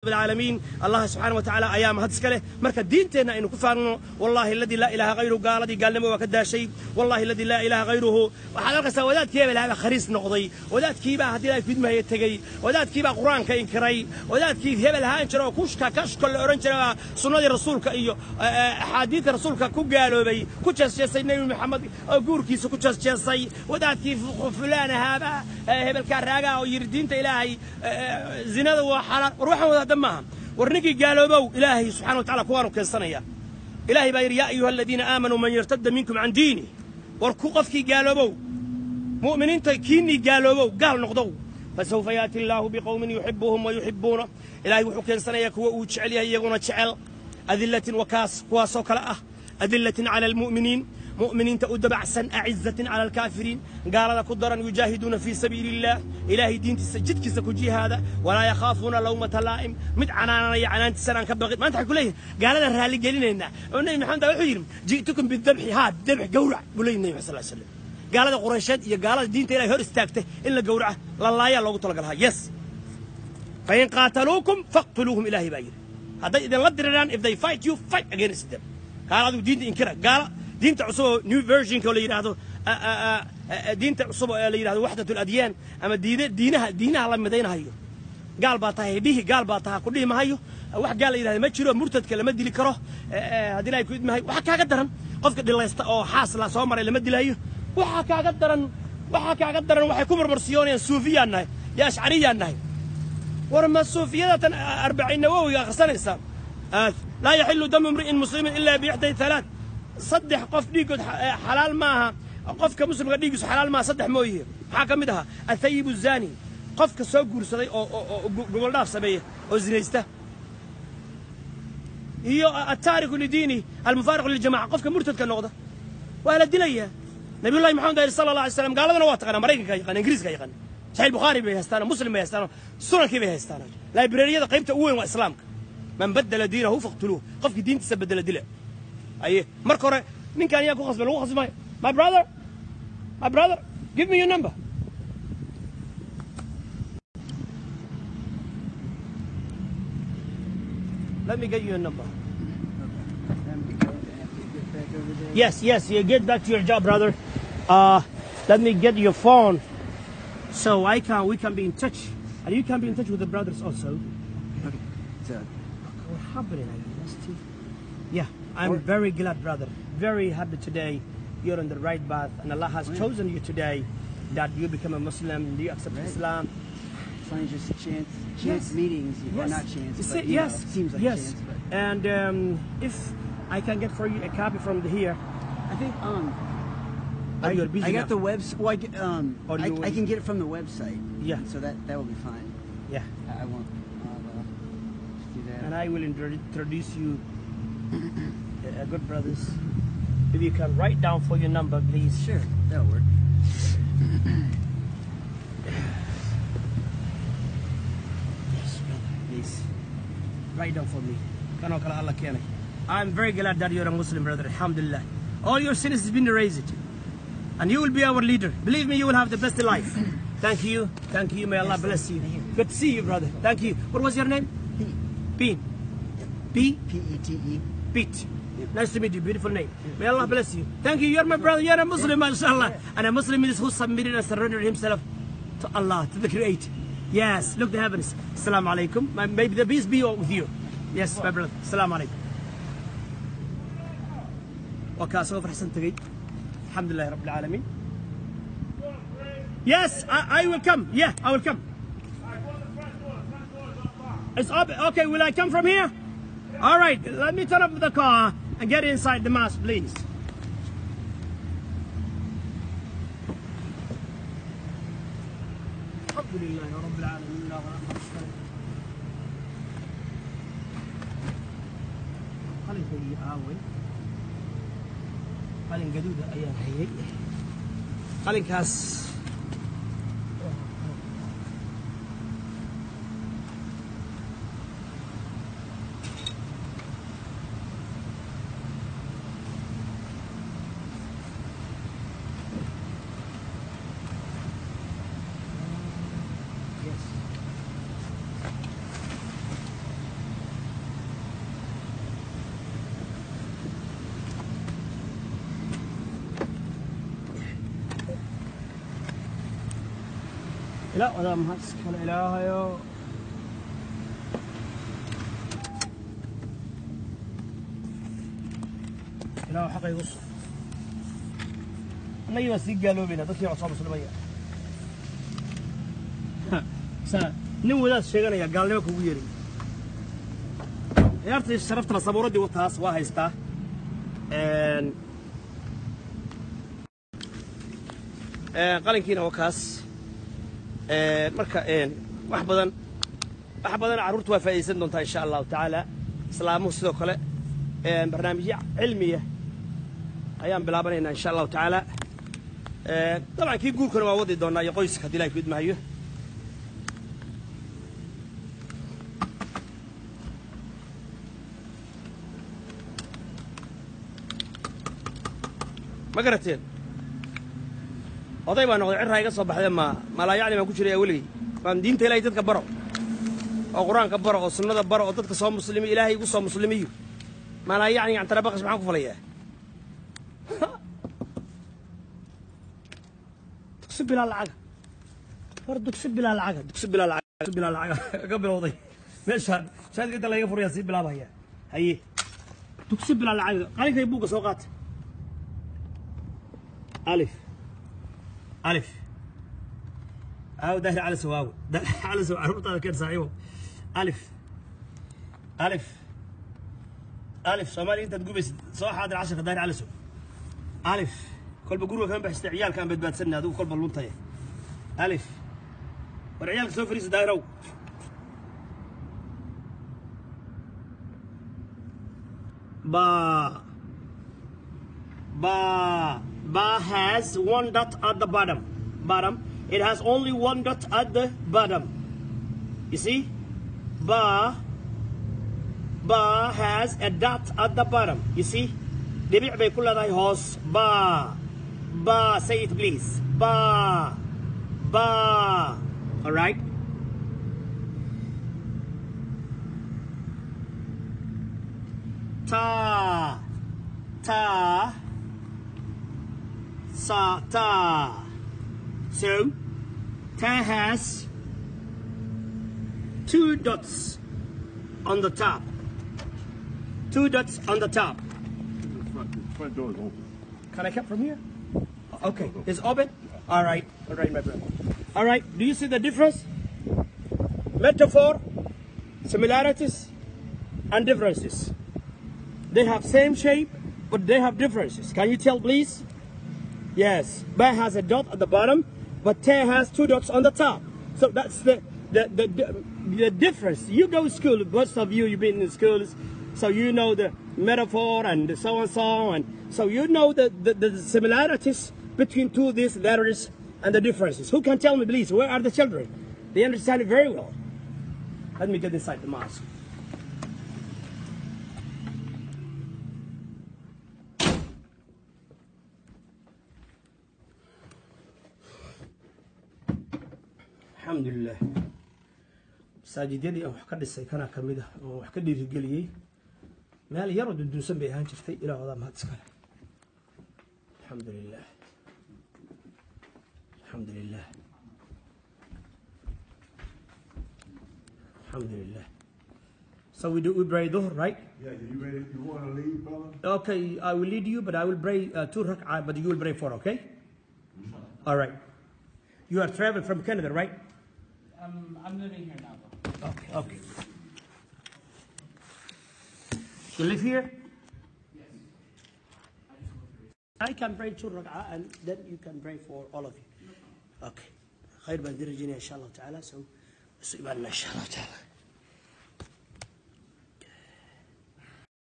بالعالمين الله سبحانه وتعالى أيام هتسكله مركز دينتنا إنه كفرنا والله الذي لا إله غيره قال دي قال لما وكذا شيء والله الذي لا إله غيره وحلقة سوادات كيف لها خريص نقضي ودات كيبا هدي لا في دمه يتجي ودات كيبا قرآن كإنكري ودات كيف هي لها إنشرا وكوشكا كشكل أورنجرا سنة الرسول كأيو حديث الرسول كقالوا بي كوتشس سيدنا محمد أقول كيس كوتشس سي ودات كيف فلان هذا هبل الكراجة أو يردين إلهي زنا وحلا روحوا دمها ورنقي قالوا بو إلهي سبحانه وتعالى كوانو كنصنيا إلهي باير يا أيها الذين آمنوا من يرتد منكم عن دينه وركوقفكي قالوا بو مؤمنين تكيني قالوا بو قال نقضوا فسوف يأتي الله بقوم يحبهم ويحبونه إلهي وحو كنصنيا كوا وتشعل يغونا تشعل أذلة وكاس كواسو كلا أذلة على المؤمنين مؤمنين تؤد بعسا أعزة على الكافرين قال لك قدرا يجاهدون في سبيل الله إلهي دين تسجد كسكوجي هذا ولا يخافون لومة لائم مدعنا عنان تسران كبغت ما أنت حكوا ليه قال لنا الرهالي قالين لنا النبي محمد وحيرم جئتكم بالذبح هذا الذبح قورع قولي النبي صلى الله عليه وسلم قال هذا قريشات يا قال دين تيلا هور استاكته إلا قورعه لله يا الله طلق لها يس فإن قاتلوكم فاقتلوهم إلهي باير هذا إذا لدران if they fight you fight against them قال هذا دين إنكره قال دينتا عصبة نيو فيرجن كولا يراهدو دينتا عصبة اللي يراهدو وحدة الأديان أما دينها لما دينها هيو قال باطها به قال باطها كله ما هيو واحد قال يراهد ما تشيله مرتد كلام دي اللي كره هذي لا يكون ما هيو وحكى قدرن قف قد الله أو حاصل صومر اللي مدي هيو وحكى قدرن وحكون مرسيوني الصوفية النهي يا أشعرية النهي ورما الصوفية 40 نووي غسان الإسلام لا يحل دم امرئ مسلم إلا بإحدى ثلاث صدح قف ديقود حلال ماها قف كمسلم ديقود حلال ما صدح مويه حاكم مدها الثيب الزاني قف كسوق جرسدي أو قبل ناف سبيه أو زنيسته هي التارك لديني المفارق للجماعة قف كمرتد كالنقطة وأهل الدنيا نبي الله محمد صلى الله عليه وسلم قال أنا واتقنا مريكا كيقن إنجليز كيقن صحيح البخاري بيهستانه مسلم بيهستانه السنة كيف بيهستانه لايبرارية قيمته أول وإسلامك من بدل دينه فاقتلوه قف دين تسبدل دله أيه مركورة مين كان ياكل خصبه لو خصبه my brother give me your number let me get you a number yes you get back to your job brother let me get your phone so we can be in touch and you can be in touch with the brothers also okay so what happened yeah I'm very glad, brother. Very happy today. You're on the right path, and Allah has chosen you today that you become a Muslim and you accept Islam. It's only just chance meetings, or not chance. But, yes, it seems like chance. But. And if I can get for you a copy from here, I think you're busy I got now. the website. Well, I can get it from the website. Yeah. So that will be fine. Yeah. I won't. Just do that. And I will introduce you. Good brothers, if you can write down for your number, please. Sure, that'll work. Yes, brother, please. Write down for me. I'm very glad that you're a Muslim, brother. Alhamdulillah. All your sins has been erased. And you will be our leader. Believe me, you will have the best life. Thank you. Thank you. May Allah bless you. Good to see you, brother. Thank you. What was your name? Pete. P? P-E-T-E. Pete. Nice to meet you. Beautiful name. May Allah bless you. Thank you. You're my brother. You're a Muslim, mashallah. And a Muslim is who submitted and surrendered himself to Allah, to the Creator. Yes. Look the heavens. Assalamu alaikum. May the peace be with you. Yes, my brother. Assalamu alaikum. وكاسوف حسن تقي. الحمد لله رب العالمين. Yes, I will come. Yeah, I will come. It's up. Okay, will I come from here? All right, let me turn up the car and get inside the mosque, please. Alhamdulillah, Rabbil Alamin. Qalin kayi aaway. Qalin gaduuda ayaan hayay. Qalinkaas لا ولا مهندس كان إلهي إله حق يوصل أنا يوسي قالوا بينا ذكي عصام سلمية نمو ذا الشيء يا قال لي ما كويري يا أرتي شرفت الصبورة دي وتاس وهايستا قالن كينا وكاس marka wax badan caruurtu waa faa'iideysan doontaa insha Allah taala islaamuhu sidoo kale barnaamijyo cilmiya ayaan bilaabanaynaa insha Allah taala طبعا kii guurkana waa wadi doonaa iyo qoyska hadii Ilaahay fidmaayo ma garateen oday baan noqday cirra iga soo baxday ma la yacni ma ku jiray waliga baan diinta Ilaahay dadka baro oo quraanka baro oo sunnada baro oo dadka soo muslimi Ilaahay ugu soo muslimiyo ma la yacni aan tarabaqas maxaan ku falayaa dugsi bilaa lacag hor dugsi bilaa lacag ka bilowday meeshaan shaadka inta laga furiyaa si bilaabaya haye dugsi bilaa lacag qalinka buuga soo qaat ألف أو داخل على سواو على سواو عرفت هذا كان صحيح ألف صومالي أنت تقول بس صح هذا العشرة داير على سو ألف كل بقول كان بحس عيال كان بدبات سنة هذو كل بالونطة ألف والعيال سوف يريس دايرو Ba has one dot at the bottom. It has only one dot at the bottom. You see? Ba has a dot at the bottom. You see? دبيع بيكون لها هوس ba. Say it please. Ba. All right? Ta. So, ta has two dots on the top. The front door is open. Can I come from here? Okay, it's open? All right, my brother. All right, do you see the difference? Metaphor, similarities, and differences. They have same shape, but they have differences. Can you tell, please? Yes, ba has a dot at the bottom, but ta has two dots on the top. So that's the difference. You go to school, most of you've been in schools, so you know the metaphor and so and so you know the similarities between two of these letters and the differences. Who can tell me, please? Where are the children? They understand it very well. Let me get inside the mosque. الحمد لله مساجديدي wax ka dhisay kana kamida oo wax ka dhiirigeliyay meel yar oo dunsan bay ahaan jirtay ilaa wada mahad iska leh alhamdulillah so we pray dhuhr, right? Yeah, you ready? You want to lead, brother? Okay, I will lead you, but I will pray 2 rak'ah, but you will pray 4, okay? All right. You are traveling from Canada, right? I'm living here now, though. Okay. You live here? Yes. I can pray 2 rak'ah and then you can pray for all of you. Okay. خير بندرجين إن شاء الله تعالى. So, إن شاء الله تعالى.